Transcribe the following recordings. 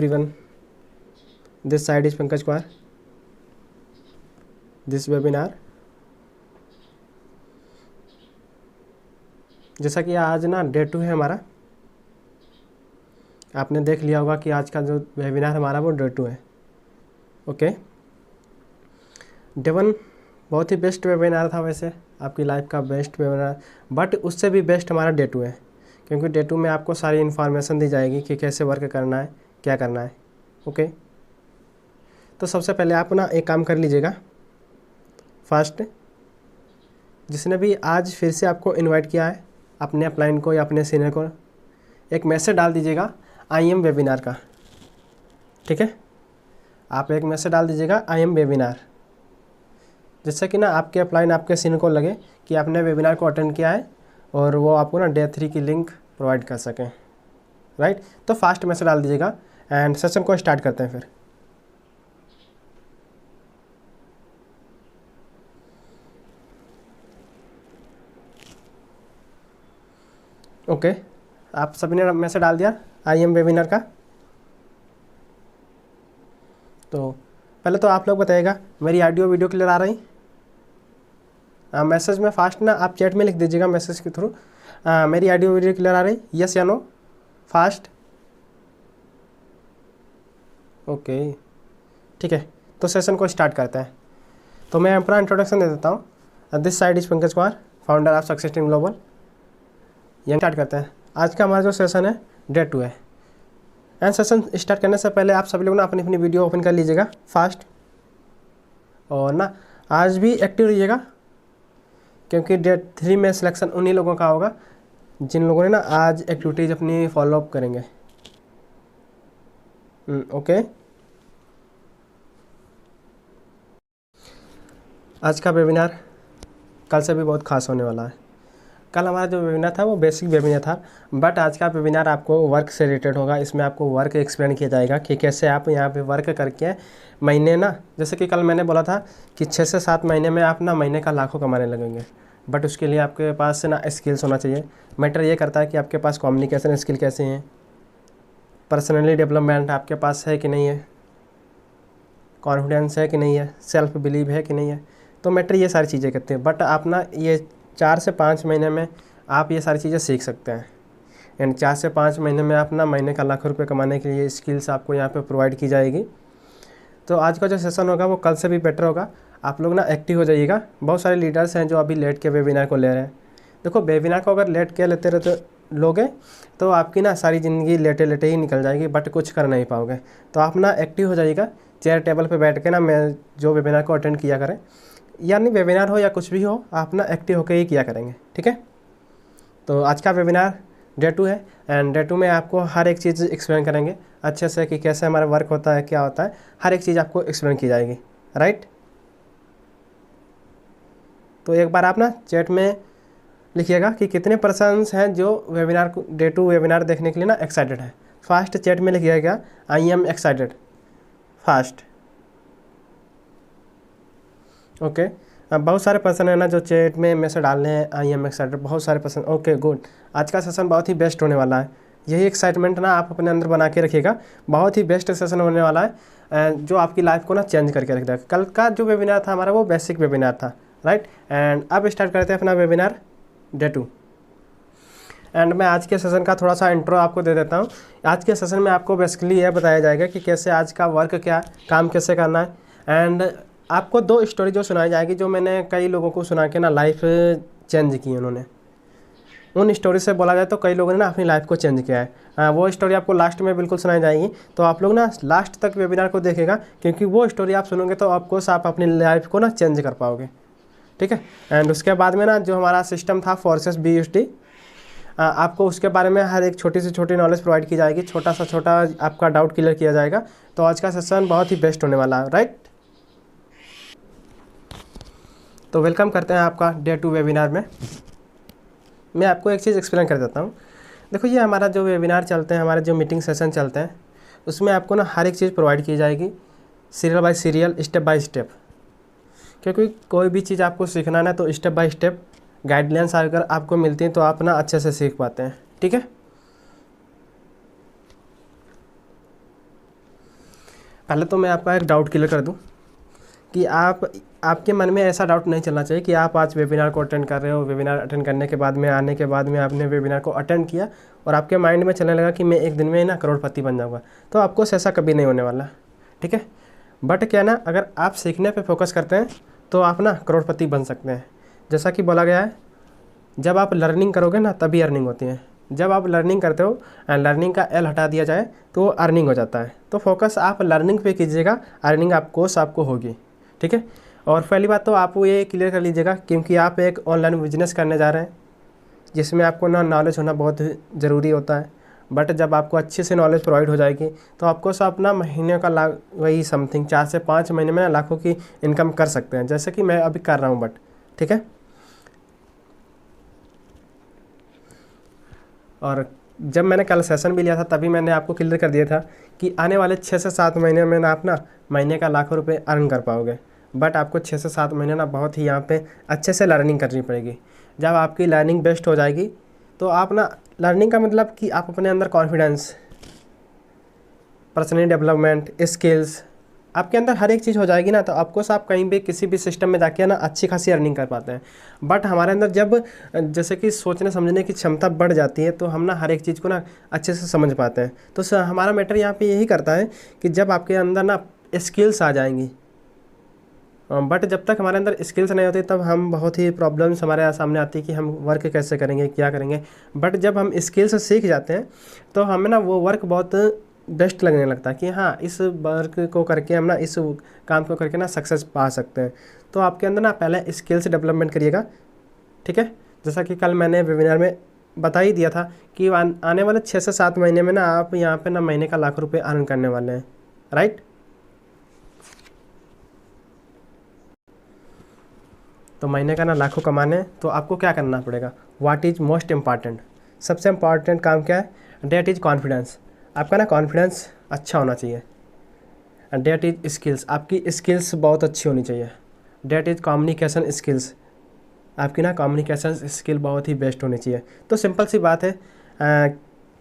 everyone, this side is Pankaj Kumar. This webinar, जैसा कि आज ना डे 2 है हमारा। आपने देख लिया होगा कि आज का जो वेबिनार हमारा वो डे 2 है। ओके, डे 1 बहुत ही बेस्ट वेबिनार था, वैसे आपकी लाइफ का बेस्ट वेबिनार, बट उससे भी बेस्ट हमारा डे 2 है, क्योंकि डे 2 में आपको सारी इन्फॉर्मेशन दी जाएगी कि कैसे वर्क करना है, क्या करना है। ओके, तो सबसे पहले आप ना एक काम कर लीजिएगा। फर्स्ट, जिसने भी आज फिर से आपको इनवाइट किया है, अपने अपलाइन को या अपने सीनियर को एक मैसेज डाल दीजिएगा आई एम वेबिनार का। ठीक है, आप एक मैसेज डाल दीजिएगा आई एम वेबिनार, जिससे कि ना आपके अपलाइन आपके सीनियर को लगे कि आपने वेबिनार को अटेंड किया है और वो आपको ना डे 3 की लिंक प्रोवाइड कर सकें। राइट, तो फास्ट मैसेज डाल दीजिएगा एंड सेशन को स्टार्ट करते हैं फिर। ओके, आप सभी ने मैसेज डाल दिया आई एम वेबिनार का। तो पहले तो आप लोग बताइएगा मेरी ऑडियो वीडियो क्लियर आ रही। मैसेज में फास्ट ना आप चैट में लिख दीजिएगा मैसेज के थ्रू, मेरी ऑडियो वीडियो क्लियर आ रही, यस या नो, फास्ट। ओके, ठीक है, तो सेशन को स्टार्ट करते हैं। तो मैं अपना इंट्रोडक्शन दे देता हूँ। This side is Pankaj Kumar, founder of success team global. ये स्टार्ट करते हैं। आज का हमारा जो सेशन है डे 2 है। एंड सेशन स्टार्ट करने से पहले आप सभी लोग ना अपनी अपनी वीडियो ओपन कर लीजिएगा फास्ट, और ना आज भी एक्टिव रहिएगा, क्योंकि डे 3 में सिलेक्शन उन्हीं लोगों का होगा जिन लोगों ने ना आज एक्टिविटीज़ अपनी फॉलोअप करेंगे। ओके, आज का वेबिनार कल से भी बहुत खास होने वाला है। कल हमारा जो वेबिनार था वो बेसिक वेबिनार था, बट आज का वेबिनार आपको वर्क से रिलेटेड होगा। इसमें आपको वर्क एक्सप्लेन किया जाएगा कि कैसे आप यहाँ पे वर्क करके महीने ना, जैसे कि कल मैंने बोला था कि 6 से 7 महीने में आप ना महीने का लाखों कमाने लगेंगे, बट उसके लिए आपके पास ना स्किल्स होना चाहिए। मैटर ये करता है कि आपके पास कम्युनिकेशन स्किल कैसे हैं, पर्सनली डेवलपमेंट आपके पास है कि नहीं है, कॉन्फिडेंस है कि नहीं है, सेल्फ बिलीव है कि नहीं है। तो मैटर ये सारी चीज़ें करते हैं, बट आप ना ये 4 से 5 महीने में आप ये सारी चीज़ें सीख सकते हैं। एंड 4 से 5 महीने में आप ना महीने का लाखों रुपये कमाने के लिए स्किल्स आपको यहाँ पे प्रोवाइड की जाएगी। तो आज का जो सेशन होगा वो कल से भी बेटर होगा। आप लोग ना एक्टिव हो जाइएगा। बहुत सारे लीडर्स हैं जो अभी लेट के वेबिनार को ले रहे हैं। देखो, वेबिनार को अगर लेट के लेते रहते लोगे तो आपकी ना सारी ज़िंदगी लेटे लेटे ही निकल जाएगी, बट कुछ कर नहीं पाओगे। तो आप ना एक्टिव हो जाइएगा, चेयर टेबल पे बैठ के ना मैं जो वेबिनार को अटेंड किया करें, यानी वेबिनार हो या कुछ भी हो, आप ना एक्टिव होकर ही किया करेंगे। ठीक है, तो आज का वेबिनार डे 2 है एंड डे 2 में आपको हर एक चीज़ एक्सप्लेन करेंगे अच्छे से कि कैसे हमारा वर्क होता है, क्या होता है, हर एक चीज़ आपको एक्सप्लेन की जाएगी। राइट, तो एक बार आप ना चैट में लिखिएगा कि कितने पर्सन्स हैं जो वेबिनार को डे 2 वेबिनार देखने के लिए ना एक्साइटेड है। फास्ट चैट में लिखिएगा I am excited, fast. Okay, अब बहुत सारे पर्सन है ना जो चैट में मैसेज डाल रहे हैं आई एम एक्साइटेड, बहुत सारे पर्सन। Okay, good. आज का सेशन बहुत ही बेस्ट होने वाला है। यही एक्साइटमेंट ना आप अपने अंदर बना के रखिएगा। बहुत ही बेस्ट सेशन होने वाला है जो आपकी लाइफ को ना चेंज करके रख देगा। कल का जो वेबिनार था हमारा वो बेसिक वेबिनार था। राइट, एंड अब स्टार्ट करते हैं अपना वेबिनार डे 2। एंड मैं आज के सेशन का थोड़ा सा इंट्रो आपको दे देता हूँ। आज के सेशन में आपको बेसिकली यह बताया जाएगा कि कैसे आज का वर्क, क्या काम कैसे करना है। एंड आपको 2 स्टोरी जो सुनाई जाएगी, जो मैंने कई लोगों को सुना के ना लाइफ चेंज की उन्होंने। उन स्टोरी से बोला जाए तो कई लोगों ने ना अपनी लाइफ को चेंज किया है। वो स्टोरी आपको लास्ट में बिल्कुल सुनाई जाएगी, तो आप लोग ना लास्ट तक वेबिनार को देखेगा, क्योंकि वो स्टोरी आप सुनोगे तो आपको आप अपनी लाइफ को ना चेंज कर पाओगे। ठीक है, एंड उसके बाद में ना जो हमारा सिस्टम था फोर्सेस BUSD, आपको उसके बारे में हर एक छोटी से छोटी नॉलेज प्रोवाइड की जाएगी। छोटा सा छोटा आपका डाउट क्लियर किया जाएगा। तो आज का सेशन बहुत ही बेस्ट होने वाला है। राइट, तो वेलकम करते हैं आपका डे 2 वेबिनार में। मैं आपको एक चीज़ एक्सप्लेन कर देता हूँ। देखो, ये हमारा जो वेबिनार चलते हैं, हमारे जो मीटिंग सेशन चलते हैं, उसमें आपको ना हर एक चीज़ प्रोवाइड की जाएगी, serial bye serial, step by step. क्योंकि कोई भी चीज़ आपको सीखना ना तो स्टेप बाय स्टेप गाइडलाइंस अगर आपको मिलती हैं तो आप ना अच्छे से सीख पाते हैं। ठीक है, पहले तो मैं आपका एक डाउट क्लियर कर दूं कि आपके मन में ऐसा डाउट नहीं चलना चाहिए कि आप आज वेबिनार को अटेंड कर रहे हो, वेबिनार अटेंड करने के बाद में आने के बाद में आपने वेबिनार को अटेंड किया और आपके माइंड में चलने लगा कि मैं एक दिन में ना करोड़पति बन जाऊँगा। तो आपको ऐसा कभी नहीं होने वाला, ठीक है। बट क्या ना, अगर आप सीखने पे फोकस करते हैं तो आप ना करोड़पति बन सकते हैं। जैसा कि बोला गया है, जब आप लर्निंग करोगे ना तभी अर्निंग होती है। जब आप लर्निंग करते हो, लर्निंग का एल हटा दिया जाए तो वो अर्निंग हो जाता है। तो फोकस आप लर्निंग पे कीजिएगा, अर्निंग आपको होगी, ठीक है। और पहली बात तो आप ये क्लियर कर लीजिएगा, क्योंकि आप एक ऑनलाइन बिजनेस करने जा रहे हैं जिसमें आपको ना नॉलेज होना बहुत ज़रूरी होता है। बट जब आपको अच्छे से नॉलेज प्रोवाइड हो जाएगी तो आपको सब अपना महीने का लाख, वही समथिंग 4 से 5 महीने में ना लाखों की इनकम कर सकते हैं, जैसे कि मैं अभी कर रहा हूँ। बट ठीक है, और जब मैंने कल सेशन भी लिया था तभी मैंने आपको क्लियर कर दिया था कि आने वाले 6 से 7 महीने में ना आप ना महीने का लाखों रुपए अर्न कर पाओगे। बट आपको 6 से 7 महीने ना बहुत ही यहाँ पे अच्छे से लर्निंग करनी पड़ेगी। जब आपकी लर्निंग बेस्ट हो जाएगी तो आप ना, लर्निंग का मतलब कि आप अपने अंदर कॉन्फिडेंस, पर्सनल डेवलपमेंट, स्किल्स, आपके अंदर हर एक चीज़ हो जाएगी ना, तो आपको आप कहीं भी किसी भी सिस्टम में जाके ना अच्छी खासी अर्निंग कर पाते हैं। बट हमारे अंदर जब जैसे कि सोचने समझने की क्षमता बढ़ जाती है तो हम ना हर एक चीज़ को ना अच्छे से समझ पाते हैं। तो हमारा मैटर यहाँ पे यही करता है कि जब आपके अंदर ना स्किल्स आ जाएंगी, बट जब तक हमारे अंदर स्किल्स नहीं होती तब हम बहुत ही प्रॉब्लम्स हमारे सामने आती है कि हम वर्क कैसे करेंगे, क्या करेंगे। बट जब हम स्किल्स सीख जाते हैं तो हमें ना वो वर्क बहुत बेस्ट लगने लगता है कि हाँ, इस वर्क को करके हम ना, इस काम को करके ना सक्सेस पा सकते हैं। तो आपके अंदर ना पहले स्किल्स डेवलपमेंट करिएगा, ठीक है। जैसा कि कल मैंने वेबिनार में बता ही दिया था कि आने वाले 6 से 7 महीने में ना आप यहाँ पे ना महीने का लाख रुपए अर्न करने वाले हैं, राइट। तो महीने का ना लाखों कमाने तो आपको क्या करना पड़ेगा, व्हाट इज़ मोस्ट इम्पॉर्टेंट, सबसे इम्पॉर्टेंट काम क्या है, डेट इज़ कॉन्फिडेंस। आपका ना कॉन्फिडेंस अच्छा होना चाहिए। डेट इज़ स्किल्स, आपकी स्किल्स बहुत अच्छी होनी चाहिए। डेट इज़ कम्युनिकेशन स्किल्स, आपकी ना कम्युनिकेशन स्किल बहुत ही बेस्ट होनी चाहिए। तो सिंपल सी बात है,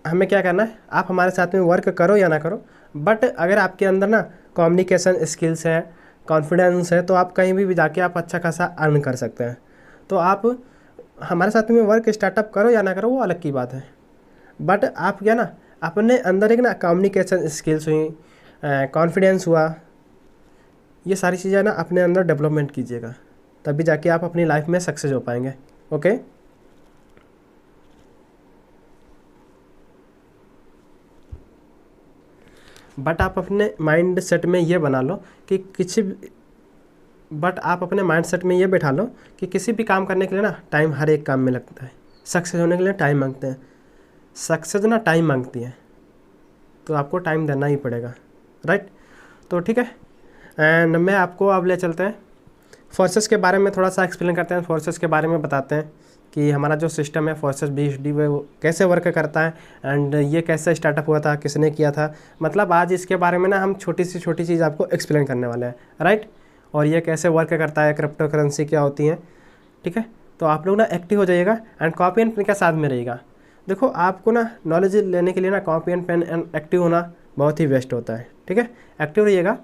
हमें क्या करना है, आप हमारे साथ में वर्क करो या ना करो, बट अगर आपके अंदर ना कम्युनिकेशन स्किल्स है, कॉन्फिडेंस है, तो आप कहीं भी जाके आप अच्छा खासा अर्न कर सकते हैं। तो आप हमारे साथ में वर्क स्टार्टअप करो या ना करो वो अलग की बात है, बट आप क्या ना अपने अंदर एक ना कम्युनिकेशन स्किल्स हुई, कॉन्फिडेंस हुआ, ये सारी चीज़ें ना अपने अंदर डेवलपमेंट कीजिएगा, तभी जाके आप अपनी लाइफ में सक्सेस हो पाएंगे। ओके, बट आप अपने माइंड सेट में ये बना लो कि आप अपने माइंड सेट में ये बैठा लो कि किसी भी काम करने के लिए ना टाइम हर एक काम में लगता है। सक्सेस होने के लिए टाइम मांगते हैं, सक्सेस ना टाइम मांगती है, तो आपको टाइम देना ही पड़ेगा, राइट। तो ठीक है, एंड मैं आपको अब ले चलते हैं फोर्सेस के बारे में, थोड़ा सा एक्सप्लेन करते हैं, फोर्सेस के बारे में बताते हैं कि हमारा जो सिस्टम है फोर्सेस BHD वो कैसे वर्क करता है, एंड ये कैसे स्टार्टअप हुआ था, किसने किया था। मतलब आज इसके बारे में ना हम छोटी सी छोटी चीज़ आपको एक्सप्लेन करने वाले हैं, राइट। और ये कैसे वर्क करता है, क्रिप्टो करेंसी क्या होती है, ठीक है। तो आप लोग ना एक्टिव हो जाइएगा एंड कॉपी एंड पेन के साथ में रहिएगा। देखो, आपको ना नॉलेज लेने के लिए ना copy and pen and active होना बहुत ही बेस्ट होता है, ठीक है। एक्टिव रहिएगा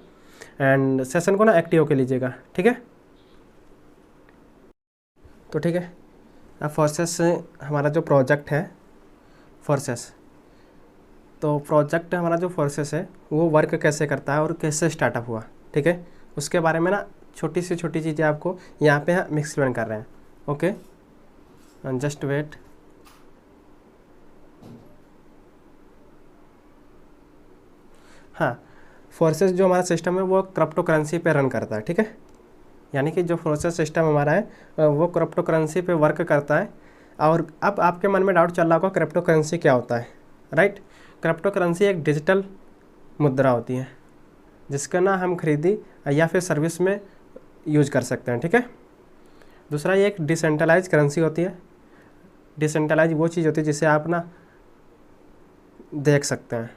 एंड सेशन को ना एक्टिव होकर लीजिएगा, ठीक है। तो ठीक है, अब फोर्सेस हमारा जो प्रोजेक्ट है फोर्सेस, तो प्रोजेक्ट हमारा जो फोर्सेस है वो वर्क कैसे करता है और कैसे स्टार्टअप हुआ, ठीक है, उसके बारे में ना छोटी से छोटी चीज़ें आपको यहाँ पे हम एक्सप्लेन कर रहे हैं। Okay, just wait. हाँ, फोर्सेस जो हमारा सिस्टम है वो क्रिप्टो करेंसी पे रन करता है, ठीक है। यानी कि जो फोर्सेस सिस्टम हमारा है वो क्रिप्टो करेंसी पे वर्क करता है। और अब आपके मन में डाउट चल रहा होगा क्रिप्टो करेंसी क्या होता है, राइट। क्रिप्टो करेंसी एक डिजिटल मुद्रा होती है जिसका ना हम खरीदी या फिर सर्विस में यूज कर सकते हैं, ठीक है। दूसरा, ये एक डिसेंट्रलाइज करेंसी होती है। डिसेंट्रलाइज वो चीज़ होती है जिसे आप ना देख सकते हैं,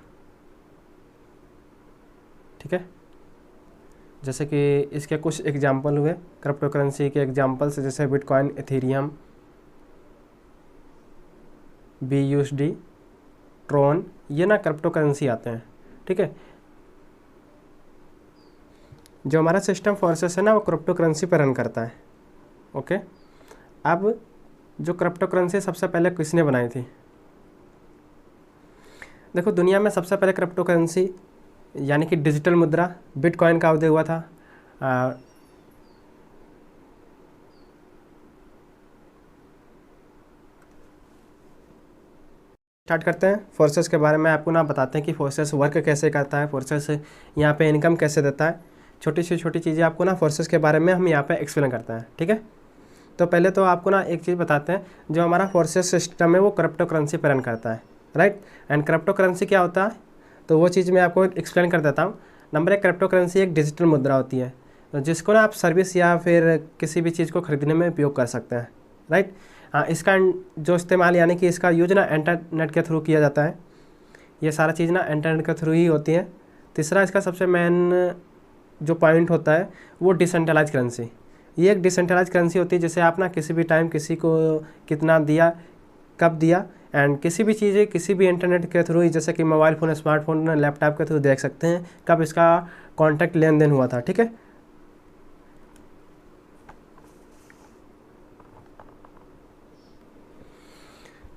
ठीक है। जैसे कि इसके कुछ एग्जाम्पल हुए क्रिप्टो करेंसी के एग्जाम्पल्स, जैसे बिटकॉइन, इथेरियम, BUSD, ट्रोन, ये ना क्रिप्टो करेंसी आते हैं, ठीक है। जो हमारा सिस्टम फोर्सेस है ना वो क्रिप्टो करेंसी पर रन करता है। ओके, अब जो क्रिप्टो करेंसी सबसे पहले किसने बनाई थी? देखो, दुनिया में सबसे पहले क्रिप्टो करेंसी यानी कि डिजिटल मुद्रा बिटकॉइन का उदय हुआ था। स्टार्ट करते हैं फोर्सेस के बारे में। आपको ना बताते हैं कि फोर्सेस वर्क कैसे करता है, फोर्सेस यहाँ पे इनकम कैसे देता है। छोटी से छोटी चीज़ें आपको ना फोर्सेस के बारे में हम यहाँ पे एक्सप्लेन करते हैं, ठीक है। तो पहले तो आपको ना एक चीज़ बताते हैं, जो हमारा फोर्सेस सिस्टम है वो क्रिप्टो करेंसी पर रन करता है, राइट। एंड क्रिप्टो करेंसी क्या होता है, तो वो चीज़ मैं आपको एक्सप्लेन कर देता हूँ। नंबर 1, क्रिप्टो करेंसी एक डिजिटल मुद्रा होती है, जिसको ना आप सर्विस या फिर किसी भी चीज़ को खरीदने में उपयोग कर सकते हैं, राइट। इसका जो इस्तेमाल यानी कि इसका यूज ना इंटरनेट के थ्रू किया जाता है। ये सारा चीज़ ना इंटरनेट के थ्रू ही होती है। तीसरा, इसका सबसे मेन जो पॉइंट होता है वो डिसेंट्रलाइज करेंसी। ये एक डिसेंट्रलाइज करेंसी होती है, जिसे आप ना किसी भी टाइम किसी को कितना दिया, कब दिया, एंड किसी भी चीज़ें किसी भी इंटरनेट के थ्रू, जैसे कि मोबाइल फ़ोन, स्मार्टफोन, लैपटॉप के थ्रू देख सकते हैं कब इसका कॉन्टैक्ट लेन देन हुआ था, ठीक है।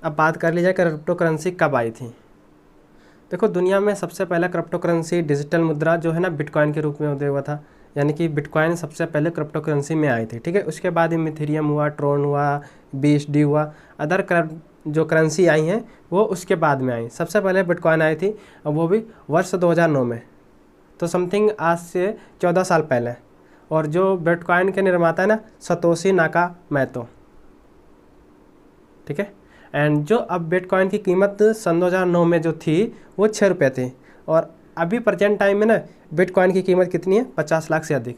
अब बात कर ली जाए क्रिप्टो करेंसी कब आई थी। देखो, दुनिया में सबसे पहला क्रिप्टो करेंसी डिजिटल मुद्रा जो है ना बिटकॉइन के रूप में उदय हुआ था, यानी कि बिटकॉइन सबसे पहले क्रिप्टो करेंसी में आई थी, ठीक है। उसके बाद ही मिथेरियम हुआ, ट्रोन हुआ, BSD हुआ, अदर जो करेंसी आई हैं वो उसके बाद में आई। सबसे पहले बिटकॉइन आई थी, और वो भी वर्ष 2009 में, तो समथिंग आज से 14 साल पहले। और जो बिटकॉइन के निर्माता है ना, सतोशी नाकामोतो, ठीक है। एंड जो अब बिटकॉइन की कीमत सन 2009 में जो थी वो 6 रुपये थी, और अभी प्रेजेंट टाइम में ना बिटकॉइन की कीमत कितनी है, 50 लाख से अधिक।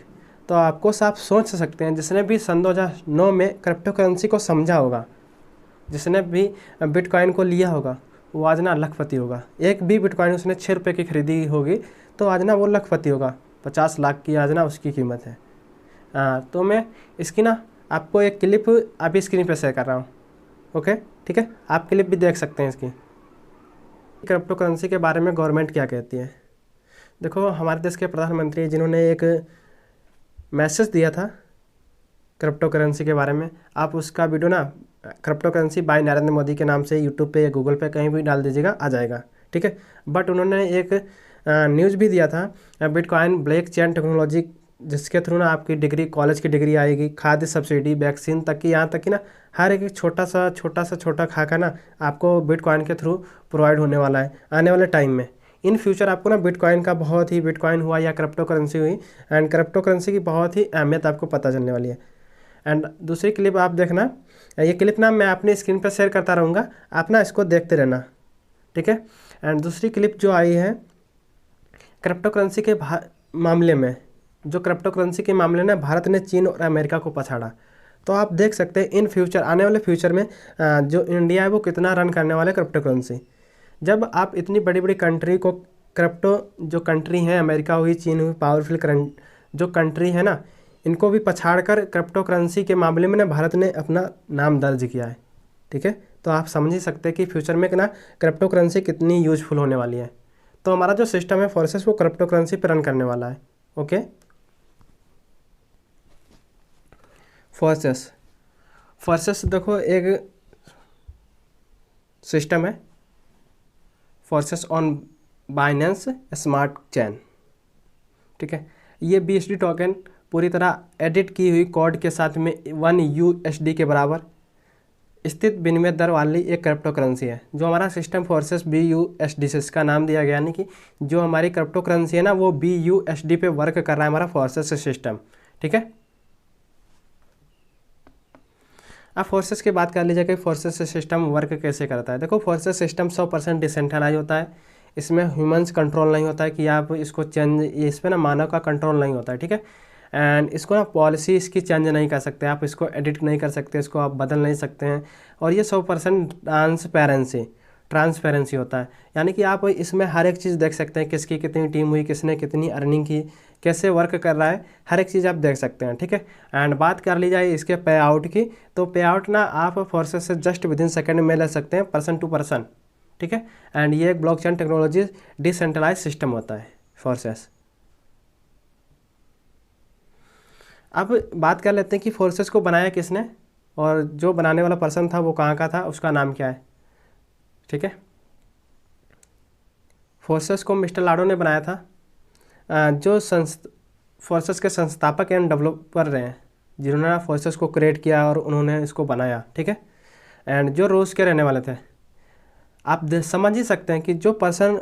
तो आपको आप सोच सकते हैं, जिसने भी सन 2009 में क्रिप्टो करेंसी को समझा होगा, जिसने भी बिटकॉइन को लिया होगा, वो आज ना लखपति होगा। एक भी बिटकॉइन उसने 6 रुपये की खरीदी होगी तो आज ना वो लखपति होगा। 50 लाख की आज ना उसकी कीमत है। तो मैं इसकी ना आपको एक क्लिप अभी स्क्रीन पर शेयर कर रहा हूँ, ओके, ठीक है। आप क्लिप भी देख सकते हैं इसकी। क्रिप्टो करेंसी के बारे में गवर्नमेंट क्या कहती है। देखो, हमारे देश के प्रधानमंत्री जिन्होंने एक मैसेज दिया था क्रिप्टो करेंसी के बारे में, आप उसका वीडियो ना crypto currency by Narendra Modi के नाम से यूट्यूब पे या गूगल पे कहीं भी डाल दीजिएगा, आ जाएगा, ठीक है। बट उन्होंने एक न्यूज़ भी दिया था, बिटकॉइन ब्लॉकचेन टेक्नोलॉजी, जिसके थ्रू ना आपकी डिग्री, कॉलेज की डिग्री आएगी, खाद्य सब्सिडी, वैक्सीन तक की, यहाँ तक कि ना हर एक छोटा खाका ना आपको बिटकॉइन के थ्रू प्रोवाइड होने वाला है आने वाले टाइम में। इन फ्यूचर आपको ना बिटकॉइन का बहुत ही, बिटकॉइन हुआ या क्रिप्टो करेंसी हुई, एंड क्रिप्टो करेंसी की बहुत ही अहमियत आपको पता चलने वाली है। एंड दूसरी क्लिप आप देखना, ये क्लिप ना मैं अपनी स्क्रीन पर शेयर करता रहूँगा, आप ना इसको देखते रहना, ठीक है। एंड दूसरी क्लिप जो आई है क्रिप्टो करेंसी के मामले में, जो क्रिप्टो करेंसी के मामले में भारत ने चीन और अमेरिका को पछाड़ा। तो आप देख सकते हैं इन फ्यूचर, आने वाले फ्यूचर में जो इंडिया है वो कितना रन करने वाला है क्रिप्टो करेंसी। जब आप इतनी बड़ी बड़ी कंट्री को, क्रिप्टो जो कंट्री हैं, अमेरिका हुई, चीन हुई, पावरफुल जो कंट्री है ना, इनको भी पछाड़ कर क्रिप्टो करेंसी के मामले में ना भारत ने अपना नाम दर्ज किया है, ठीक है। तो आप समझ ही सकते हैं कि फ्यूचर में ना क्रिप्टो करेंसी कितनी यूजफुल होने वाली है। तो हमारा जो सिस्टम है फोर्सेस वो क्रिप्टो करेंसी पर रन करने वाला है, ओके। फोर्सेस देखो एक सिस्टम है, forces on Binance smart chain, ठीक है। ये BSD टोकन पूरी तरह एडिट की हुई कोड के साथ में 1 USD के बराबर स्थित विनिमय दर वाली एक क्रिप्टो करेंसी है। जो हमारा सिस्टम फोर्सेस BUSD से इसका नाम दिया गया, यानी कि जो हमारी क्रिप्टो करेंसी है ना वो BUSD पे वर्क कर रहा है हमारा फोर्सेस सिस्टम, ठीक है। अब फोर्सेस की बात कर लीजिए कि फोर्सेस सिस्टम वर्क कैसे करता है। देखो, फोर्सेस सिस्टम 100% डिसेंट्रलाइज होता है। इसमें ह्यूमंस कंट्रोल नहीं होता है कि आप इसको चेंज, इस पर ना मानव का कंट्रोल नहीं होता है, ठीक है। एंड इसको ना पॉलिसी इसकी चेंज नहीं कर सकते, आप इसको एडिट नहीं कर सकते, इसको आप बदल नहीं सकते हैं। और ये 100% ट्रांसपेरेंसी होता है, यानी कि आप इसमें हर एक चीज़ देख सकते हैं, किसकी कितनी टीम हुई, किसने कितनी अर्निंग की, कैसे वर्क कर रहा है, हर एक चीज़ आप देख सकते हैं, ठीक है। एंड बात कर ली जाए इसके पे आउट की, तो पे आउट ना आप फोर्सेस से जस्ट विदिन सेकंड में ले सकते हैं, पर्सन टू पर्सन, ठीक है। एंड ये एक ब्लॉकचेन टेक्नोलॉजी डिसेंट्रलाइज सिस्टम होता है फोर्सेस। अब बात कर लेते हैं कि फोर्सेस को बनाया किसने, और जो बनाने वाला पर्सन था वो कहाँ का था, उसका नाम क्या है। ठीक है, फोर्सेस को मिस्टर लाडो ने बनाया था। जो फोर्सेस के संस्थापक एंड डेवलपर रहे हैं, जिन्होंने फोर्सेस को क्रिएट किया और उन्होंने इसको बनाया। ठीक है, एंड जो रूस के रहने वाले थे। आप समझ ही सकते हैं कि जो पर्सन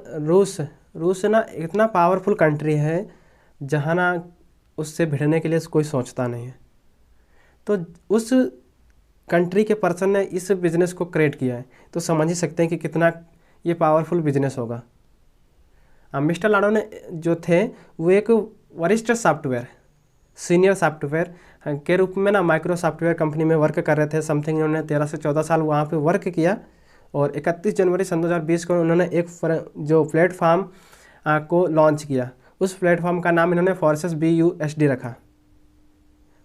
रूस ना इतना पावरफुल कंट्री है जहाँ ना उससे भिड़ने के लिए कोई सोचता नहीं है। तो उस कंट्री के पर्सन ने इस बिज़नेस को क्रिएट किया है, तो समझ ही सकते हैं कि कितना ये पावरफुल बिजनेस होगा। मिस्टर लाडो ने जो थे वो एक वरिष्ठ सॉफ्टवेयर, सीनियर सॉफ्टवेयर के रूप में ना माइक्रो सॉफ्टवेयर कंपनी में वर्क कर रहे थे। समथिंग उन्होंने 13 से 14 साल वहाँ पे वर्क किया और 31 जनवरी सन 2020 को उन्होंने एक जो प्लेटफॉर्म को लॉन्च किया। उस प्लेटफॉर्म का नाम इन्होंने फोर्सेस BUSD रखा,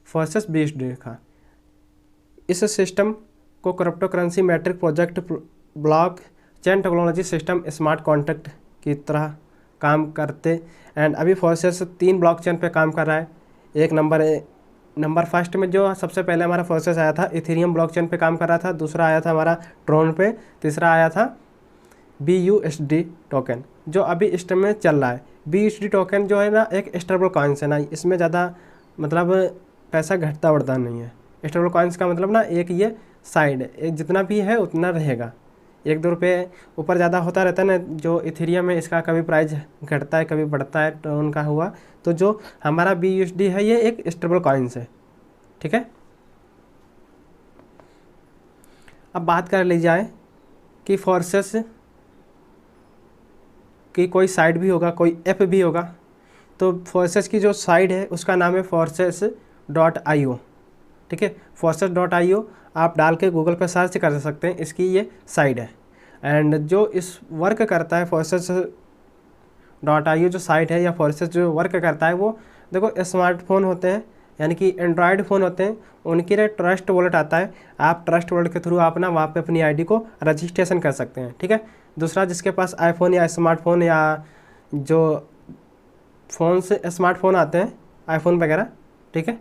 फोर्सेस BUSD रखा। इस सिस्टम को crypto currency metric project block chain technology system smart contract की तरह काम करते। एंड अभी फोर्सेस 3 ब्लॉकचेन पे काम कर रहा है। एक नंबर फर्स्ट में जो सबसे पहले हमारा फोर्सेस आया था इथेरियम ब्लॉकचेन पे काम कर रहा था, दूसरा आया था हमारा ट्रोन पे, तीसरा आया था BUSD टोकन जो अभी इस टाइम में चल रहा है। BUSD टोकन जो है ना एक स्टेबल कॉइन्स है ना, इसमें ज़्यादा मतलब पैसा घटता बढ़ता नहीं है। स्टेबल कॉइन्स का मतलब ना एक ये साइड एक जितना भी है उतना रहेगा, 1-2 रुपये ऊपर ज़्यादा होता रहता है ना। जो इथेरियम है इसका कभी प्राइस घटता है कभी बढ़ता है, ट्रोन का हुआ। तो जो हमारा BUSD है ये एक स्टेबल कॉइन्स है। ठीक है, अब बात कर ली जाए कि फोर्सेस की कोई साइट भी होगा, कोई ऐप भी होगा। तो फोर्सेस की जो साइट है उसका नाम है forces.io। ठीक है, forces.io आप डाल के गूगल पर सर्च कर सकते हैं, इसकी ये साइट है। एंड जो इस वर्क करता है forces.io जो साइट है या फोर्सेस जो वर्क करता है वो देखो स्मार्टफोन होते हैं यानी कि एंड्रॉयड फ़ोन होते हैं, उनके लिए ट्रस्ट वॉलेट आता है। आप ट्रस्ट वॉलेट के थ्रू आप ना वहाँ पे अपनी आईडी को रजिस्ट्रेशन कर सकते हैं। ठीक है, दूसरा जिसके पास आईफोन या स्मार्टफोन या जो फ़ोन से स्मार्टफोन आते हैं आईफोन वगैरह, ठीक है,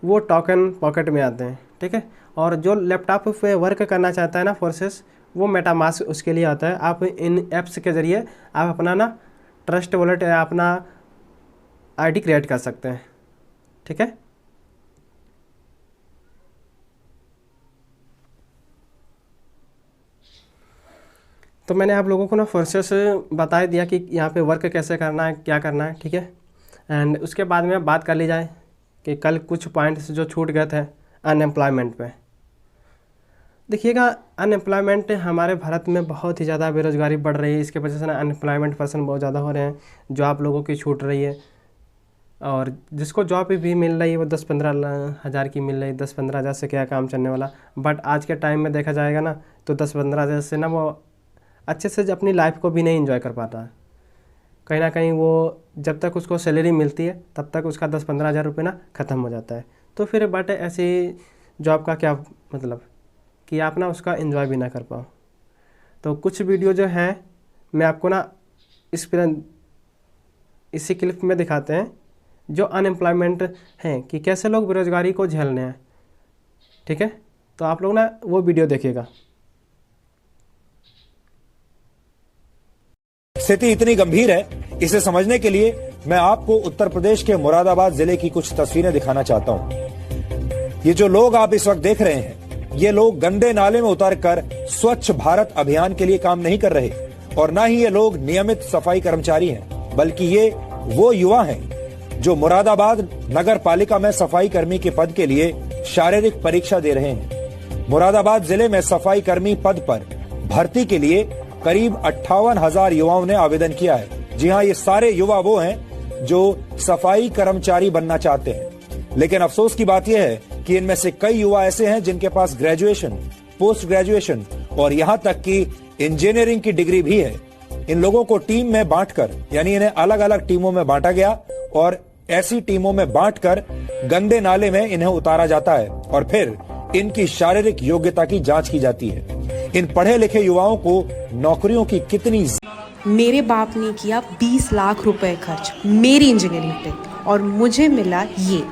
वो टोकन पॉकेट में आते हैं। ठीक है, और जो लैपटॉप पे वर्क करना चाहता है ना फोर्सेस, वो मेटामास्क उसके लिए आता है। आप इन ऐप्स के ज़रिए आप अपना ना ट्रस्ट वॉलेट या अपना आईडी क्रिएट कर सकते हैं। ठीक है, तो मैंने आप लोगों को ना फोर्सेस बता दिया कि यहाँ पे वर्क कैसे करना है, क्या करना है। ठीक है, एंड उसके बाद में बात कर ली जाए कि कल कुछ पॉइंट्स जो छूट गए थे अनएम्प्लॉयमेंट पे। देखिएगा, अनएम्प्लॉयमेंट हमारे भारत में बहुत ही ज़्यादा बेरोज़गारी बढ़ रही है। इसके वजह से ना अनएम्प्लॉयमेंट पर्सन बहुत ज़्यादा हो रहे हैं, जॉब लोगों की छूट रही है। और जिसको जॉब भी मिल रही है वो 10-15 हज़ार की मिल रही है। 10-15 हज़ार से क्या काम चलने वाला। बट आज के टाइम में देखा जाएगा ना तो 10-15 हज़ार से ना वो अच्छे से अपनी लाइफ को भी नहीं एंजॉय कर पाता है। कहीं ना कहीं वो जब तक उसको सैलरी मिलती है तब तक उसका 10-15 हज़ार रुपये ना ख़त्म हो जाता है। तो फिर बट ऐसी जॉब का क्या मतलब कि आप ना उसका एंजॉय भी ना कर पाओ। तो कुछ वीडियो जो हैं मैं आपको ना इसी क्लिप में दिखाते हैं जो अनएम्प्लॉयमेंट हैं कि कैसे लोग बेरोज़गारी को झेलने हैं। ठीक है, तो आप लोग ना वो वीडियो देखिएगा। स्थिति इतनी गंभीर है, इसे समझने के लिए मैं आपको उत्तर प्रदेश के मुरादाबाद जिले की कुछ तस्वीरें दिखाना चाहता हूं। ये जो लोग आप इस वक्त देख रहे हैं, ये लोग गंदे नाले में उतरकर स्वच्छ भारत अभियान के लिए काम नहीं कर रहे और ना ही ये लोग नियमित सफाई कर्मचारी हैं, बल्कि ये वो युवा हैं जो मुरादाबाद नगर पालिका में सफाई कर्मी के पद के लिए शारीरिक परीक्षा दे रहे हैं। मुरादाबाद जिले में सफाई कर्मी पद पर भर्ती के लिए करीब 58,000 युवाओं ने आवेदन किया है। जी हां, ये सारे युवा वो हैं जो सफाई कर्मचारी बनना चाहते हैं। लेकिन अफसोस की बात यह है कि इनमें से कई युवा ऐसे हैं जिनके पास ग्रेजुएशन, पोस्ट ग्रेजुएशन और यहां तक कि इंजीनियरिंग की डिग्री भी है। इन लोगों को टीम में बांटकर, यानी इन्हें अलग अलग टीमों में बांटा गया और ऐसी टीमों में बांटकर गंदे नाले में इन्हें उतारा जाता है और फिर इनकी शारीरिक योग्यता की जांच की जाती है। इन पढ़े लिखे युवाओं को नौकरियों की कितनी। मेरे बाप ने किया 20 लाख रुपए खर्च मेरी इंजीनियरिंग पे और मुझे मिला ये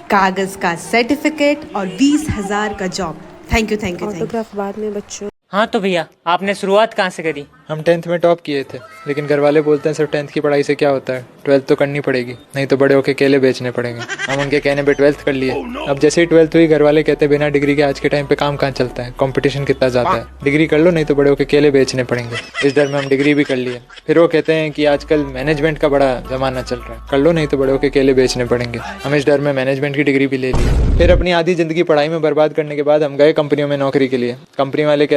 कागज का सर्टिफिकेट और 20,000 का job. Thank you thank you thank you. Autograph बाद में बच्चों। हाँ तो भैया आपने शुरुआत कहाँ से करी? हम 10th में टॉप किए थे, लेकिन घर वाले बोलते हैं सिर्फ 10th की पढ़ाई से क्या होता है, 12th तो करनी पड़ेगी, नहीं तो बड़े होके केले बेचने पड़ेंगे। हम उनके कहने पे 12th कर लिए। अब जैसे ही 12th हुई घर वाले कहते हैं बिना डिग्री के आज के टाइम पे काम कहाँ चलता है, कंपटीशन कितना ज़्यादा है, डिग्री कर लो नहीं तो बड़े होके केले बेचने पड़ेंगे। इस डर में हम डिग्री भी कर लिए। फिर वो कहते हैं कि आजकल मैनेजमेंट का बड़ा जमाना चल रहा है, कर लो नहीं तो बड़े होके केले बेचने पड़ेंगे। हम इस डर में मैनेजमेंट की डिग्री भी ले ली। फिर अपनी आधी जिंदगी पढ़ाई में बर्बाद करने के बाद हम गए कंपनियों में नौकरी के लिए। कंपनी वाले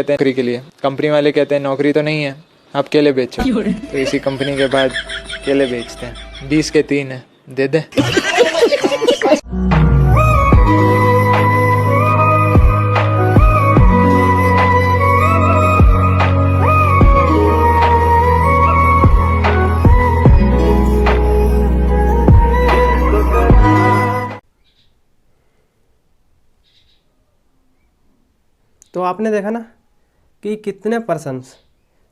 कहते हैं नौकरी तो नहीं है, आप केले बेचो। तो इसी कंपनी के बाद केले बेचते हैं। 20 के 3 है, दे दे। तो आपने देखा ना कि कितने पर्सन्स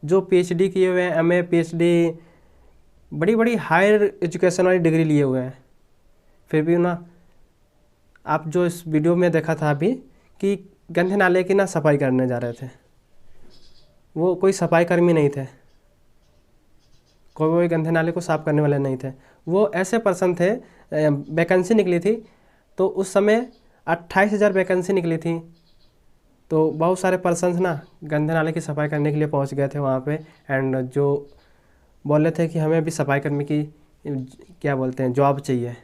जो पीएचडी किए हुए हैं, एमए, पीएचडी, बड़ी बड़ी हायर एजुकेशन वाली डिग्री लिए हुए हैं, फिर भी ना आप जो इस वीडियो में देखा था अभी कि गंदे नाले की ना सफाई करने जा रहे थे, वो कोई सफाई कर्मी नहीं थे, कोई गंदे नाले को साफ़ करने वाले नहीं थे। वो ऐसे पर्सन थे, वैकेंसी निकली थी तो उस समय 28,000 वैकेंसी निकली थी। तो बहुत सारे पर्सन्स ना गंदे नाले की सफाई करने के लिए पहुंच गए थे वहाँ पे, एंड जो बोले थे कि हमें भी सफाई कर्मी की क्या बोलते हैं जॉब चाहिए,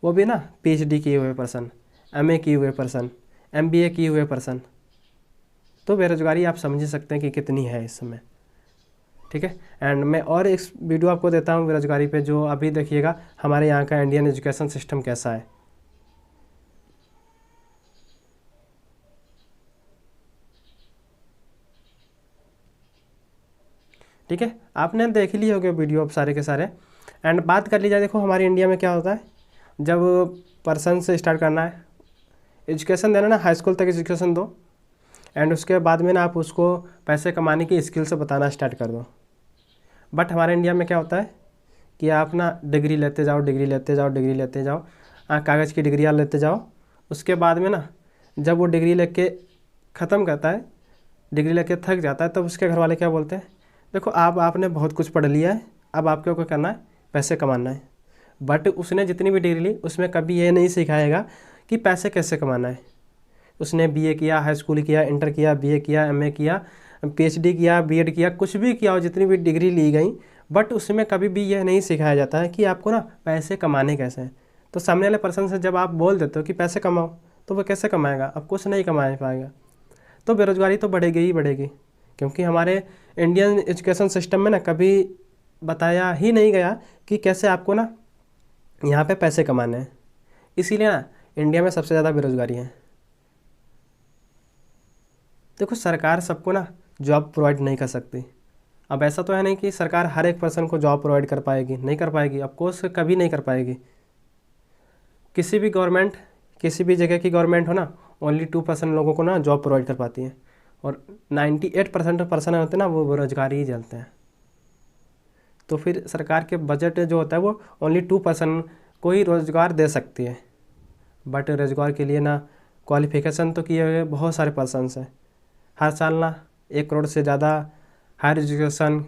वो भी ना पीएचडी किए हुए पर्सन, एमए किए हुए पर्सन, एमबीए किए हुए पर्सन। तो बेरोजगारी आप समझ सकते हैं कि कितनी है इस समय, ठीक है। एंड मैं और एक वीडियो आपको देता हूँ बेरोजगारी पे, जो अभी देखिएगा हमारे यहाँ का इंडियन एजुकेशन सिस्टम कैसा है। ठीक है, आपने देख ही लिए होंगे वीडियो अब सारे के सारे। एंड बात कर ली जाए, देखो हमारे इंडिया में क्या होता है, जब पर्सन से स्टार्ट करना है एजुकेशन देना ना, हाई स्कूल तक एजुकेशन दो, एंड उसके बाद में ना आप उसको पैसे कमाने की स्किल से बताना स्टार्ट कर दो। बट हमारे इंडिया में क्या होता है कि आप ना डिग्री लेते जाओ, डिग्री लेते जाओ, डिग्री लेते जाओ, कागज़ की डिग्रियाँ लेते जाओ। उसके बाद में ना जब वो डिग्री लेके ख़त्म करता है, डिग्री लेके थक जाता है, तब उसके घर वाले क्या बोलते हैं, देखो आपने बहुत कुछ पढ़ लिया है, अब आपको क्या करना है, पैसे कमाना है। बट उसने जितनी भी डिग्री ली उसमें कभी ये नहीं सिखाएगा कि पैसे कैसे कमाना है। उसने बीए किया, हाई स्कूल किया, इंटर किया, बीए किया, एमए किया, पीएचडी किया, बीएड किया, कुछ भी किया हो, जितनी भी डिग्री ली गई, बट उसमें कभी भी यह नहीं सिखाया जाता है कि आपको ना पैसे कमाने कैसे हैं। तो सामने वाले पर्सन से जब आप बोल देते हो कि पैसे कमाओ, तो वो कैसे कमाएगा, अब कुछ नहीं कमा पाएगा। तो बेरोजगारी तो बढ़ेगी ही बढ़ेगी, क्योंकि हमारे इंडियन एजुकेशन सिस्टम में ना कभी बताया ही नहीं गया कि कैसे आपको ना यहाँ पे पैसे कमाने हैं। इसीलिए ना इंडिया में सबसे ज़्यादा बेरोजगारी है। देखो सरकार सबको ना जॉब प्रोवाइड नहीं कर सकती। अब ऐसा तो है नहीं कि सरकार हर एक पर्सन को जॉब प्रोवाइड कर पाएगी, नहीं कर पाएगी, ऑफकोर्स कभी नहीं कर पाएगी। किसी भी गवर्नमेंट, किसी भी जगह की गवर्नमेंट हो ना, ओनली 2% लोगों को ना जॉब प्रोवाइड कर पाती है, और 98% पर्सन होते हैं ना वो बेरोजगारी ही झेलते हैं। तो फिर सरकार के बजट जो होता है वो ओनली 2% को ही रोज़गार दे सकती है। बट रोज़गार के लिए ना क्वालिफिकेशन तो किए हुए बहुत सारे पर्सन्स हैं। हर साल ना 1 करोड़ से ज़्यादा हायर एजुकेशन,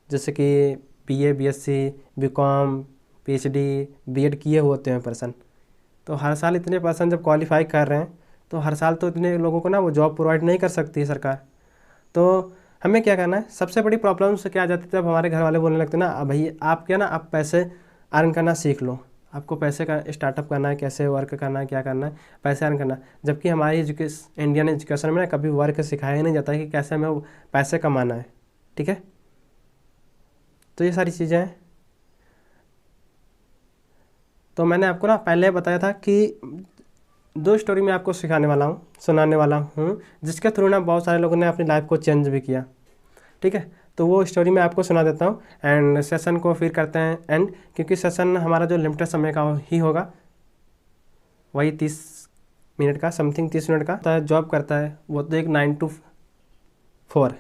जैसे कि BA, BSc, BCom, PhD, BEd किए हुए होते हैं पर्सन। तो हर साल इतने पर्सन जब क्वालिफाई कर रहे हैं, तो हर साल तो इतने लोगों को ना वो जॉब प्रोवाइड नहीं कर सकती है सरकार। तो हमें क्या करना है, सबसे बड़ी प्रॉब्लम से क्या आ जाती है, जब हमारे घर वाले बोलने लगते हैं ना, भाई आप क्या ना, आप पैसे अर्न करना सीख लो, आपको पैसे का स्टार्टअप करना है, कैसे वर्क करना है, क्या करना है, पैसे अर्न करना। जबकि हमारी इंडियन एजुकेशन में ना कभी वर्क सिखाया ही नहीं जाता है कि कैसे हमें पैसे कमाना है, ठीक है। तो ये सारी चीज़ें हैं। तो मैंने आपको ना पहले बताया था कि 2 स्टोरी मैं आपको सिखाने वाला हूँ, सुनाने वाला हूँ, जिसके थ्रू ना बहुत सारे लोगों ने अपनी लाइफ को चेंज भी किया, ठीक है। तो वो स्टोरी मैं आपको सुना देता हूँ, एंड सेशन को फिर करते हैं एंड, क्योंकि सेशन हमारा जो लिमिटेड समय का ही होगा, वही 30 मिनट का, समथिंग 30 मिनट का। जॉब करता है वो तो एक 9 to 4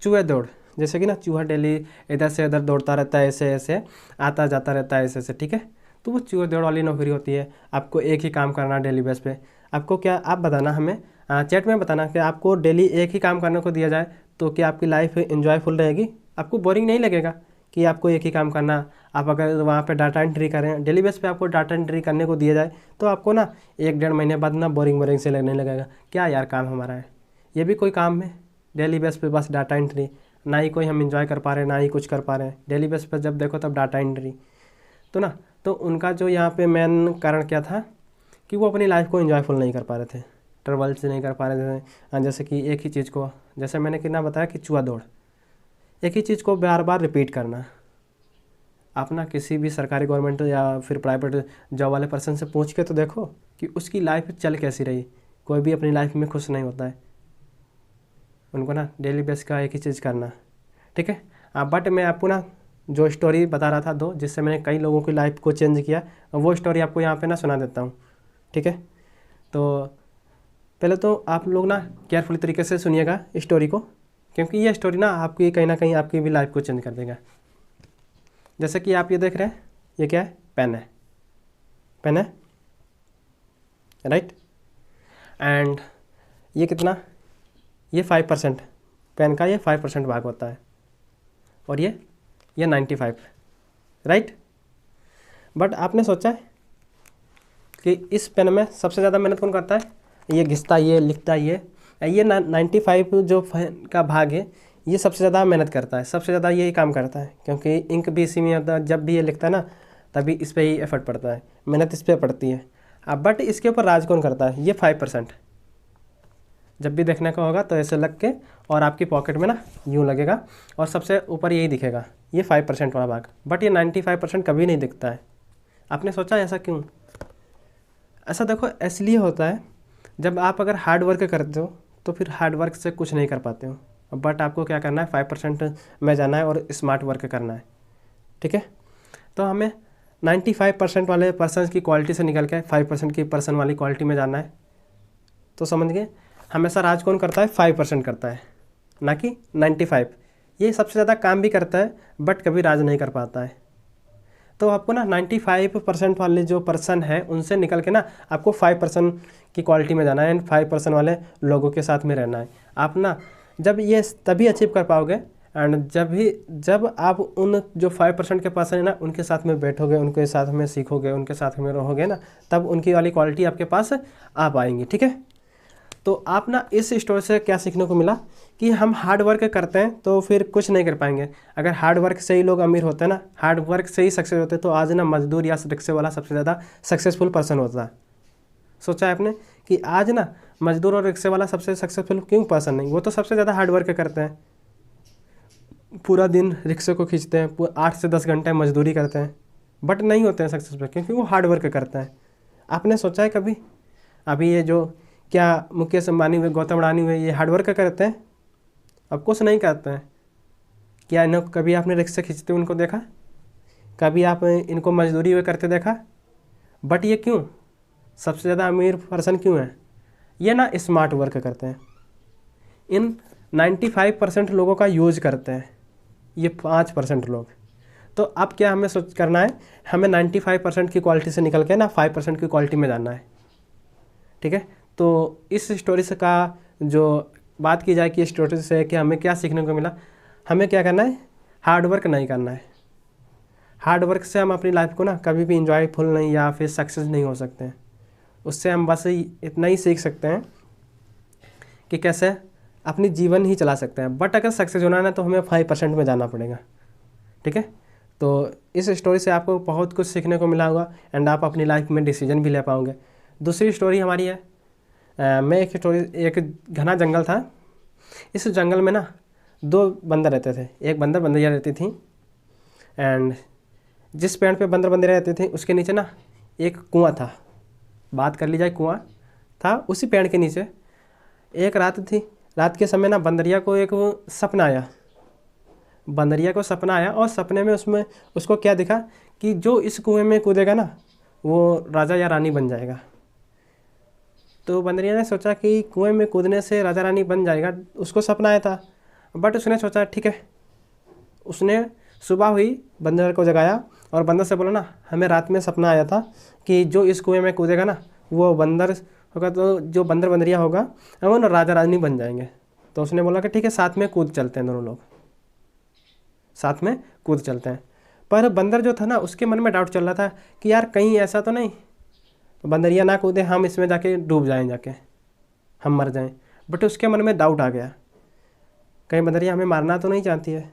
चूहे दौड़, जैसे कि ना चूहा डेली इधर से इधर दौड़ता रहता है, ऐसे ऐसे आता जाता रहता है, ऐसे ऐसे, ठीक है। तो वो चूहे दौड़ वाली नौकरी होती है। आपको एक ही काम करना डेली बेस पे। आपको क्या, आप बताना हमें चैट में बताना कि आपको डेली एक ही काम करने को दिया जाए तो क्या आपकी लाइफ इन्जॉयफुल रहेगी, आपको बोरिंग नहीं लगेगा कि आपको एक ही काम करना। आप अगर वहाँ पे डाटा एंट्री करें डेली बेस पे, आपको डाटा एंट्री करने को दिया जाए तो आपको ना 1-1.5 महीने बाद ना बोरिंग से लगने लगेगा, क्या यार काम हमारा है, ये भी कोई काम है डेली बेस पे बस डाटा एंट्री। ना ही कोई हम इंजॉय कर पा रहे हैं, ना ही कुछ कर पा रहे हैं, डेली बेस पर जब देखो तब डाटा एंट्री। तो ना, तो उनका जो यहाँ पे मेन कारण क्या था कि वो अपनी लाइफ को इन्जॉयफुल नहीं कर पा रहे थे, ट्रेवल से नहीं कर पा रहे थे। जैसे कि एक ही चीज़ को, जैसे मैंने कितना बताया कि चूहा दौड़, एक ही चीज़ को बार बार रिपीट करना। आप ना किसी भी सरकारी गवर्नमेंट या फिर प्राइवेट जॉब वाले पर्सन से पूछ के तो देखो कि उसकी लाइफ चल कैसी रही। कोई भी अपनी लाइफ में खुश नहीं होता है, उनको ना डेली बेस का एक ही चीज़ करना, ठीक है। बट मैं आपको ना जो स्टोरी बता रहा था दो, जिससे मैंने कई लोगों की लाइफ को चेंज किया, वो स्टोरी आपको यहाँ पे ना सुना देता हूँ, ठीक है। तो पहले तो आप लोग ना केयरफुल तरीके से सुनिएगा स्टोरी को, क्योंकि ये स्टोरी ना आपकी कहीं ना कहीं आपकी भी लाइफ को चेंज कर देगा। जैसे कि आप ये देख रहे हैं, ये क्या है, पेन है, पेन है, राइट। एंड ये कितना, ये 5%, पेन का ये 5% भाग होता है, और ये 95, राइट। बट आपने सोचा है कि इस पेन में सबसे ज़्यादा मेहनत कौन करता है, ये घिसता, ये लिखता, ये 95 जो पेन का भाग है ये सबसे ज़्यादा मेहनत करता है, सबसे ज़्यादा यही काम करता है, क्योंकि इंक भी इसी में आता है। जब भी ये लिखता है ना तभी इस पर ही एफर्ट पड़ता है, मेहनत इस पर पड़ती है। अब बट इसके ऊपर राज कौन करता है, ये 5%। जब भी देखने का होगा तो ऐसे लग के और आपकी पॉकेट में ना यूँ लगेगा और सबसे ऊपर यही दिखेगा, ये 5% वाला भाग। बट ये 95% कभी नहीं दिखता है। आपने सोचा ऐसा क्यों? ऐसा देखो इसलिए होता है, जब आप अगर हार्ड वर्क करते हो तो फिर हार्ड वर्क से कुछ नहीं कर पाते हो। बट आपको क्या करना है, 5% में जाना है और स्मार्ट वर्क करना है, ठीक है। तो हमें 95% वाले पर्सन की क्वालिटी से निकल के 5% की पर्सन वाली क्वालिटी में जाना है। तो समझ गए, हमेशा राज कौन करता है, 5% करता है, ना कि 95। ये सबसे ज़्यादा काम भी करता है बट कभी राज नहीं कर पाता है। तो आपको ना 95% वाले जो पर्सन है उनसे निकल के ना आपको 5% की क्वालिटी में जाना है एंड 5% वाले लोगों के साथ में रहना है। आप ना जब ये तभी अचीव कर पाओगे एंड जब आप उन जो 5% के पर्सन है ना उनके साथ में बैठोगे, उनके साथ में सीखोगे, उनके साथ में रहोगे ना, तब उनकी वाली क्वालिटी आपके पास आ पाएंगी, ठीक है। तो आप ना इस स्टोरी से क्या सीखने को मिला कि हम हार्ड वर्क करते हैं तो फिर कुछ नहीं कर पाएंगे। अगर हार्ड वर्क से ही लोग अमीर होते हैं ना, हार्ड वर्क से ही सक्सेस होते हैं, तो आज ना मजदूर या रिक्शे वाला सबसे ज़्यादा सक्सेसफुल पर्सन होता है। सोचा है आपने कि आज ना मजदूर और रिक्शे वाला सबसे सक्सेसफुल क्यों पर्सन नहीं? वो तो सबसे ज़्यादा हार्ड वर्क करते हैं, पूरा दिन रिक्शे को खींचते हैं, 8 से 10 घंटे मजदूरी करते हैं, बट नहीं होते हैं सक्सेसफुल क्योंकि वो हार्ड वर्क करते हैं। आपने सोचा है कभी? अभी ये जो क्या मुकेश अंबानी हुए, गौतम अडानी हुए, ये हार्ड वर्क करते हैं? अब कुछ नहीं करते हैं। क्या इन्हें कभी आपने रिक्शे खींचते उनको देखा? कभी आप इनको मजदूरी हुए करते देखा? बट ये क्यों सबसे ज़्यादा अमीर पर्सन क्यों है? ये ना स्मार्ट वर्क करते हैं। इन 95% लोगों का यूज करते हैं ये 5% लोग। तो अब क्या हमें सोच करना है, हमें 95% की क्वालिटी से निकल के ना 5% की क्वालिटी में जाना है, ठीक है। तो इस स्टोरी से का जो बात की जाए कि स्टोरी से कि हमें क्या सीखने को मिला, हमें क्या करना है, हार्ड वर्क नहीं करना है। हार्ड वर्क से हम अपनी लाइफ को ना कभी भी इंजॉयफुल नहीं या फिर सक्सेस नहीं हो सकते हैं। उससे हम बस इतना ही सीख सकते हैं कि कैसे अपनी जीवन ही चला सकते हैं। बट अगर सक्सेस होना है ना तो हमें 5% में जाना पड़ेगा, ठीक है। तो इस स्टोरी से आपको बहुत कुछ सीखने को मिला होगा एंड आप अपनी लाइफ में डिसीजन भी ले पाओगे। दूसरी स्टोरी हमारी है, मैं एक घना जंगल था। इस जंगल में ना 2 बंदर रहते थे, एक बंदर बंदरिया रहती थी एंड जिस पेड़ पे बंदर बंदरिया रहते थे उसके नीचे ना एक कुआं था। बात कर ली जाए, कुआं था उसी पेड़ के नीचे। एक रात थी, रात के समय ना बंदरिया को एक सपना आया। बंदरिया को सपना आया और सपने में उसको क्या दिखा कि जो इस कुएं में कूदेगा ना वो राजा या रानी बन जाएगा। तो बंदरिया ने सोचा कि कुएं में कूदने से राजा रानी बन जाएगा, उसको सपना आया था। बट उसने सोचा ठीक है, उसने सुबह हुई बंदर को जगाया और बंदर से बोला ना हमें रात में सपना आया था कि जो इस कुएं में कूदेगा ना वो बंदर होगा, तो जो बंदर बंदरिया होगा वो ना राजा रानी बन जाएंगे। तो उसने बोला कि ठीक है साथ में कूद चलते हैं, दोनों लोग साथ में कूद चलते हैं। पर बंदर जो था ना उसके मन में डाउट चल रहा था कि यार कहीं ऐसा तो नहीं बंदरिया ना कूदे, हम इसमें जाके डूब जाएं, जाके हम मर जाएं। बट उसके मन में डाउट आ गया कहीं बंदरिया हमें मारना तो नहीं चाहती है।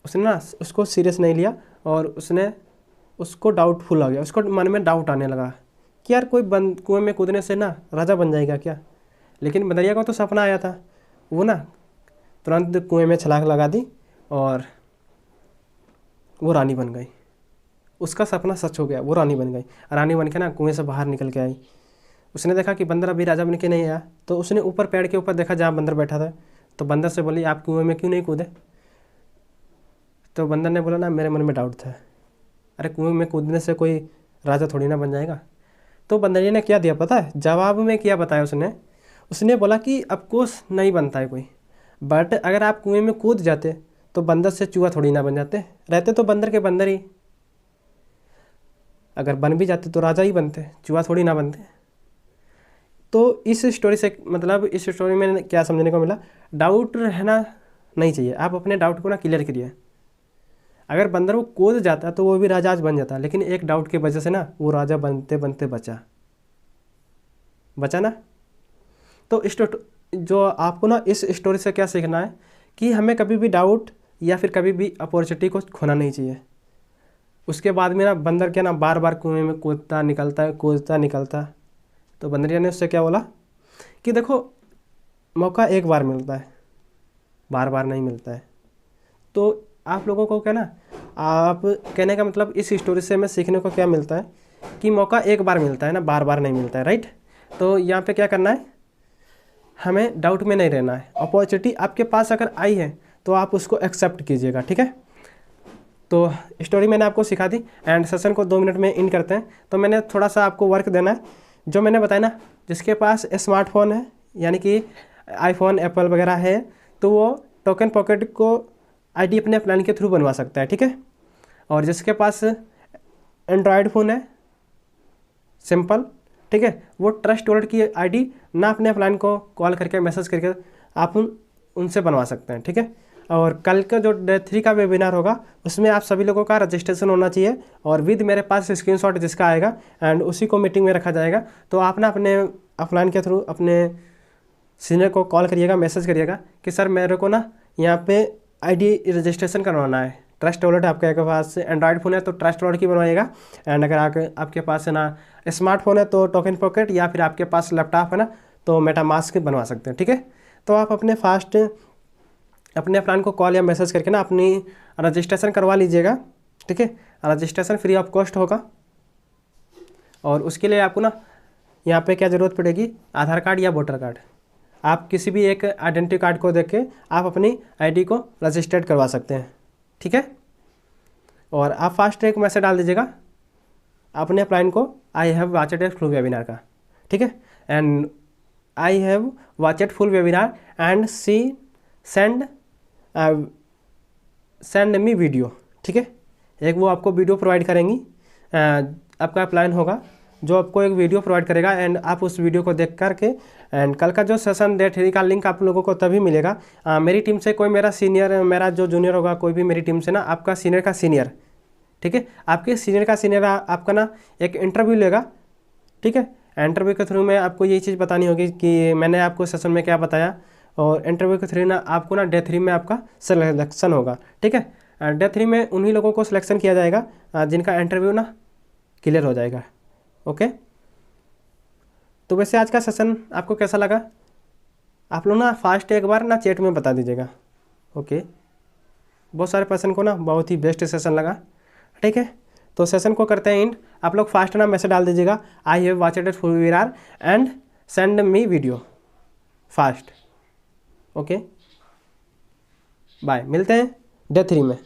उसने ना उसको सीरियस नहीं लिया और उसको डाउटफुल आ गया, उसको मन में डाउट आने लगा कि यार कोई कुएं में कूदने से ना राजा बन जाएगा क्या। लेकिन बंदरिया को तो सपना आया था, वो ना तुरंत कुएं में छलांग लगा दी और वो रानी बन गई। उसका सपना सच हो गया, वो रानी बन गई। रानी बन के ना कुएं से बाहर निकल के आई। उसने देखा कि बंदर अभी राजा बन के नहीं आया, तो उसने ऊपर पेड़ के ऊपर देखा जहाँ बंदर बैठा था। तो बंदर से बोली आप कुएं में क्यों नहीं कूदे। तो बंदर ने बोला ना मेरे मन में डाउट था, अरे कुएं में कूदने से कोई राजा थोड़ी ना बन जाएगा। तो बंदरिया ने क्या दिया पता है जवाब में, क्या बताया उसने बोला कि अफकोर्स नहीं बनता है कोई, बट अगर आप कुएं में कूद जाते तो बंदर से चूहा थोड़ी ना बन जाते, रहते तो बंदर के बंदर ही, अगर बन भी जाते तो राजा ही बनते, चूहा थोड़ी ना बनते। तो इस स्टोरी से मतलब इस स्टोरी में क्या समझने को मिला, डाउट रहना नहीं चाहिए, आप अपने डाउट को ना क्लियर करिए। अगर बंदर वो कूद जाता तो वो भी राजा आज बन जाता, लेकिन एक डाउट की वजह से ना वो राजा बनते बनते बचा ना। तो जो आपको ना इस स्टोरी से क्या सीखना है कि हमें कभी भी डाउट या फिर कभी भी अपॉर्चुनिटी को खोना नहीं चाहिए। उसके बाद में ना बंदर क्या ना बार बार कुएं में कूदता निकलता। तो बंदरिया ने उससे क्या बोला कि देखो मौका एक बार मिलता है, बार बार नहीं मिलता है। तो आप लोगों को क्या ना, आप कहने का मतलब इस स्टोरी से हमें सीखने को क्या मिलता है कि मौका एक बार मिलता है ना, बार बार नहीं मिलता है, राइट। तो यहाँ पे क्या करना है, हमें डाउट में नहीं रहना है। अपॉर्चुनिटी आपके पास अगर आई है तो आप उसको एक्सेप्ट कीजिएगा, ठीक है। तो स्टोरी मैंने आपको सिखा दी एंड सेशन को 2 मिनट में इन करते हैं। तो मैंने थोड़ा सा आपको वर्क देना है, जो मैंने बताया ना, जिसके पास स्मार्टफोन है यानी कि आईफोन एप्पल वगैरह है तो वो टोकन पॉकेट को आईडी अपने प्लान के थ्रू बनवा सकता है, ठीक है। और जिसके पास एंड्रॉयड फ़ोन है सिंपल, ठीक है, वो ट्रस्ट वॉलेट की आईडी ना अपने प्लान को कॉल करके मैसेज करके आप उनसे बनवा सकते हैं, ठीक है। और कल का जो डे 3 का वेबिनार होगा उसमें आप सभी लोगों का रजिस्ट्रेशन होना चाहिए और विद मेरे पास स्क्रीनशॉट जिसका आएगा एंड उसी को मीटिंग में रखा जाएगा। तो आप ना अपने ऑफलाइन के थ्रू अपने सीनियर को कॉल करिएगा, मैसेज करिएगा कि सर मेरे को ना यहाँ पे आईडी रजिस्ट्रेशन करवाना है। ट्रस्ट वॉलेट आपके पास एंड्रॉयड फ़ोन है तो ट्रस्ट वॉलेट की बनवाइएगा, एंड अगर आपके पास है ना स्मार्टफोन है तो टोकन पॉकेट, या फिर आपके पास लैपटॉप है ना तो मेटामास्क बनवा सकते हैं, ठीक है। तो आप अपने प्लान को कॉल या मैसेज करके ना अपनी रजिस्ट्रेशन करवा लीजिएगा, ठीक है। रजिस्ट्रेशन फ्री ऑफ कॉस्ट होगा और उसके लिए आपको ना यहाँ पे क्या ज़रूरत पड़ेगी, आधार कार्ड या वोटर कार्ड। आप किसी भी एक आइडेंटिटी कार्ड को देख के आप अपनी आईडी को रजिस्टर्ड करवा सकते हैं, ठीक है। और आप फास्ट एक मैसेज डाल दीजिएगा अपने प्लान को, आई have watched a full webinar का, ठीक है, and I have watched full webinar and send me video, ठीक है। एक वो आपको वीडियो प्रोवाइड करेंगी, आपका प्लान होगा जो आपको एक वीडियो प्रोवाइड करेगा एंड आप उस वीडियो को देख करके एंड कल का जो सेशन डे 3 का लिंक आप लोगों को तभी मिलेगा। मेरी टीम से कोई मेरा सीनियर, मेरा जो जूनियर होगा, कोई भी मेरी टीम से ना आपका सीनियर का सीनियर, ठीक है, आपके सीनियर का सीनियर आपका ना एक इंटरव्यू लेगा, ठीक है। इंटरव्यू के थ्रू में आपको यही चीज़ बतानी होगी कि मैंने आपको सेशन में क्या बताया, और इंटरव्यू के थ्रू ना आपको ना डे 3 में आपका सिलेक्शन होगा, ठीक है। डे 3 में उन्हीं लोगों को सिलेक्शन किया जाएगा जिनका इंटरव्यू ना क्लियर हो जाएगा, ओके। तो वैसे आज का सेशन आपको कैसा लगा, आप लोग ना फास्ट एक बार ना चैट में बता दीजिएगा, ओके। बहुत सारे पर्सन को ना बहुत ही बेस्ट सेशन लगा, ठीक है। तो सेशन को करते हैं एंड, आप लोग फास्ट ना मैसेज डाल दीजिएगा I have watched it full webinar and send me video fast, okay. Bye, मिलते हैं डे 3 में।